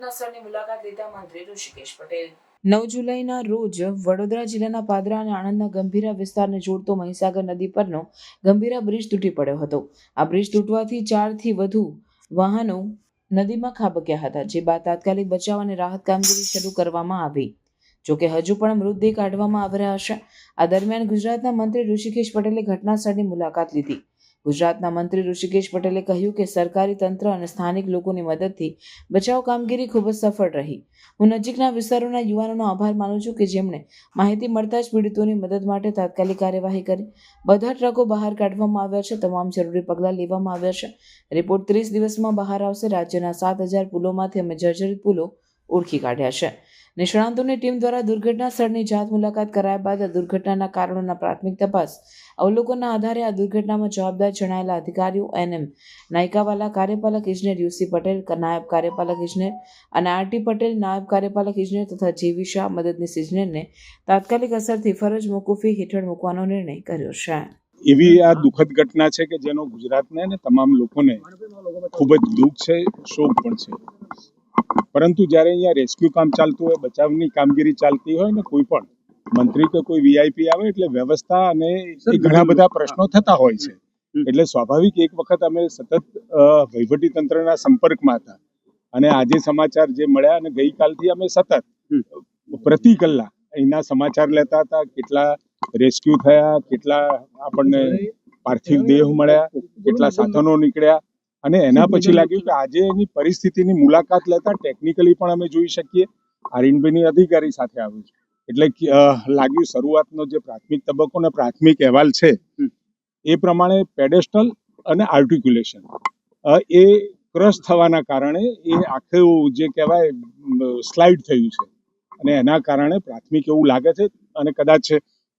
દુર્ઘટના સ્થળની મુલાકાત લીધા મંત્રી ઋષિકેશ પટેલ 9 જુલાઈના રોજ વડોદરા જિલ્લાના પાદરા અને આણંદના ગંભીરા વિસ્તારને જોડતો મહીસાગર નદી પરનો ગંભીરા બ્રિજ તૂટી પડ્યો હતો. આ બ્રિજ તૂટવાથી 4 થી વધુ વાહનો નદીમાં ખાબક્યા હતા, જે બાદ તાત્કાલિક બચાવ અને રાહત કામગીરી શરૂ કરવામાં આવી. જોકે હજુ પણ મૃતદેહ કાઢવામાં આવી રહ્યા છે. આ દરમિયાન ગુજરાતના મંત્રી ઋષિકેશ પટેલે ઘટના સ્થળની મુલાકાત લીધી. ગુજરાતના મંત્રી ઋષિકેશ પટેલે કહ્યું કે સરકારી તંત્ર અને સ્થાનિક લોકોની મદદથી બચાવ કામગીરી ખૂબ જ સફળ રહી. હું નજીકના વિસ્તારોના યુવાનોનો આભાર માનું છું કે જેમણે માહિતી મળતા જ પીડિતોની મદદ માટે તાત્કાલિક કાર્યવાહી કરી. બધા ટ્રકો બહાર કાઢવામાં આવ્યા છે. તમામ જરૂરી પગલાં લેવામાં આવ્યા છે. રિપોર્ટ 30 દિવસમાં બહાર આવશે. રાજ્યના 7000 પુલોમાંથી અમે જર્જરિત પુલો ઓળખી કાઢ્યા છે. નિષ્ણાંતોની ટીમ દ્વારા દુર્ઘટના સ્થળની જાત મુલાકાત કરાયા બાદ દુર્ઘટનાના કારણોના પ્રાથમિક તપાસ અવલોકનના આધારે આ દુર્ઘટનામાં જવાબદાર જણાયેલા અધિકારીઓ NM નાયકાવાલા, કાર્યપાલક ઇજનેર UC પટેલ, નાયબ કાર્યપાલક ઇજનેર અને RT પટેલ, નાયબ કાર્યપાલક ઇજનેર તથા JV શાહ મદદનીશ ઇજનેરને તાત્કાલિક અસરથી ફરજ મોકૂફી હેઠળ મૂકવાનો નિર્ણય કર્યો છે. એવી આ દુઃખદ ઘટના છે કે જેનો ગુજરાતને અને તમામ લોકોને ખૂબ જ દુઃખ છે, શોક પણ છે. પરંતુ જ્યારે અહીંયા રેસ્ક્યુ કામ ચાલતું હોય, બચાવની કામગીરી ચાલતી હોય ને કોઈ પણ મંત્રી કે કોઈ VIP આવે એટલે વ્યવસ્થા અને ઘણા બધા પ્રશ્નો થતા હોય છે. એટલે સ્વાભાવિક એક વખત અમે સતત વહીવટી તંત્રના સંપર્કમાં હતા અને આજે સમાચાર જે મળ્યા અને ગઈકાલથી અમે સતત પ્રતિ કલાક અહીંના સમાચાર લેતા હતા. કેટલા રેસ્ક્યુ થયા, કેટલા આપણને પાર્થિવ દેહ મળ્યા, કેટલા સાધનો નીકળ્યા અને એના પછી લાગ્યું કે આજે એની પરિસ્થિતિની મુલાકાત લેતા ટેકનિકલી પણ અમે જોઈ શકીએ. આરએનબીની અધિકારી સાથે આવ્યું છે એટલે લાગ્યું શરૂઆતનો જે પ્રાથમિક તબક્કો ને પ્રાથમિક અહેવાલ છે એ પ્રમાણે પેડેસ્ટલ અને આર્ટિક્યુલેશન એ ક્રશ થવાના કારણે એ આખું જે કહેવાય સ્લાઇડ થયું છે અને એના કારણે પ્રાથમિક એવું લાગે છે. અને કદાચ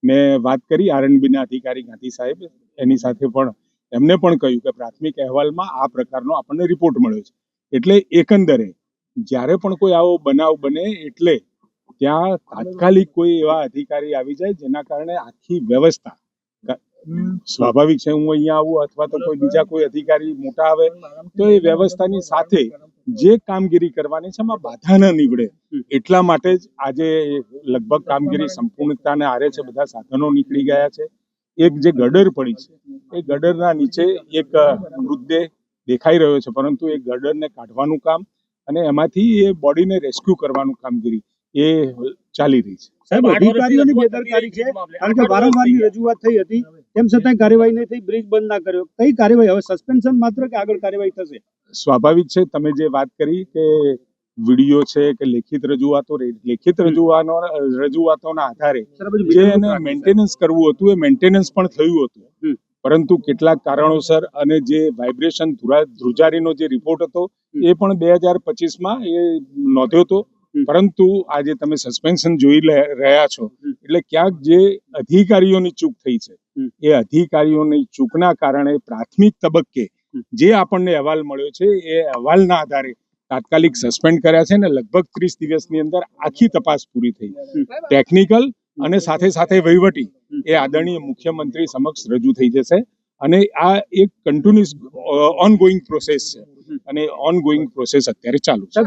મેં વાત કરી આરએનબીના અધિકારી ગાંધી સાહેબ, એની સાથે પણ એમને પણ કહ્યું કે પ્રાથમિક અહેવાલમાં આ પ્રકારનો આપણને રિપોર્ટ મળ્યો છે. એટલે એકંદરે જ્યારે પણ કોઈ આવો બનાવ બને એટલે ત્યાં તાત્કાલિક કોઈ એવા અધિકારી આવી જાય જેના કારણે આખી વ્યવસ્થા, સ્વાભાવિક છે હું અહીંયા આવું અથવા તો કોઈ બીજા કોઈ અધિકારી મોટા આવે તો એ વ્યવસ્થાની સાથે જે કામગીરી કરવાની છે એમાં બાધા ન નીવડે એટલા માટે જ આજે લગભગ કામગીરી સંપૂર્ણતાને આરે છે. બધા સાધનો નીકળી ગયા છે. એક જે ગડર પડી છે એ ગડરના નીચે એક મૃતદેહ દેખાઈ રહ્યો છે, પરંતુ એ ગડરને કાઢવાનું કામ અને એમાંથી એ બોડીને રેસ્ક્યુ કરવાનું કામગીરી એ ચાલી રહી છે. સાહેબ, અધિકારીઓની બેદરકારી છે કારણ કે વારંવારની રજૂઆત થઈ હતી તેમ છતાં કાર્યવાહી નહીં થઈ, બ્રિજ બંધ ના કર્યો. કઈ કાર્યવાહી હવે? સસ્પેન્શન માત્ર કે આગળ કાર્યવાહી થશે? સ્વાભાવિક છે, તમે જે વાત કરી કે વિડીયો છે કે લેખિત રજૂઆતોના આધારે જે એને મેન્ટેનન્સ કરવું હતું એ મેન્ટેનન્સ પણ થયું હતું, પરંતુ કેટલાક કારણોસર અને જે વાઇબ્રેશન ધ્રુજારીનો જે રિપોર્ટ હતો એ પણ 2025માં એ નોંધ્યો હતો. પરંતુ આજે તમે સસ્પેન્શન જોઈ રહ્યા છો એટલે ક્યાંક જે અધિકારીઓની ચૂક થઈ છે એ અધિકારીઓની ચૂકના કારણે પ્રાથમિક તબક્કે જે આપણને અહેવાલ મળ્યો છે એ અહેવાલના આધારે તાત્કાલિક સસ્પેન્ડ કર્યા છે ને લગભગ 30 દિવસની અંદર આખી તપાસ પૂરી થઈ. ટેકનિકલ અને સાથે સાથે વહીવટી એ આદરણીય મુખ્યમંત્રી સમક્ષ રજૂ થઈ જશે અને આ એક કન્ટિન્યુઅસ ઓનગોઈંગ પ્રોસેસ છે અને ઓનગોઈંગ પ્રોસેસ અત્યારે ચાલુ છે.